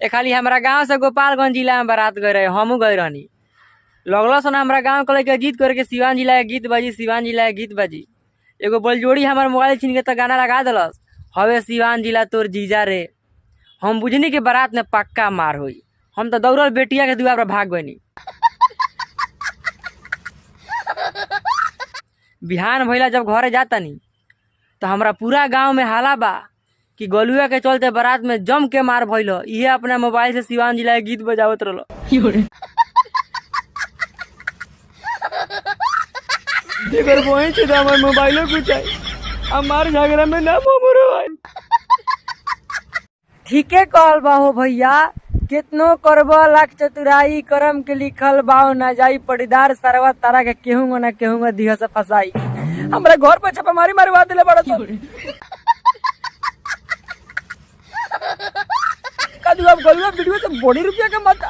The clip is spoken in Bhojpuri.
ए खाली हमारा गांव से गोपालगंज जिला में बारात गए रहे, हमू गए रहनी। लगल सन हमारा गांव के लड़के गीत करके सिवान जिला के गीत बजी, सिवान जिला के गीत बजी। एगो बलजोड़ी हमार मोबाइल छीन के तो गाना लगा दिलस, हवे सिवान जिला तोर जीजा रे। हम बुझनी के बारात में पक्का मार हुई। हम तो दौड़ल बेटिया के दुआ पर भाग गनी। बिहान भइला जब घरे जातनी तो हमरा पूरा गांव में हाला बा कि गलुआ के चलते बारात में जम के मार भइल। इहे अपना मोबाइल से सिवान जिला के गीत बजावत रहल। जेकर वही छे हमर मोबाइलो कुचाई, हमार झगड़ा में ना मोमरो भाई। ठीके कहल बा हो भैया, कितनो करब लाख चतुराई, करम के लिखल बाओ ना जाई, पटीदार सरवा तारा के केहूंगा ना केहूंगा दिह से फसाई। हमरा घर पे छापामारी मारवा दिले बड़ा तो कदू अब गलुआ वीडियो से 40 रुपया का मत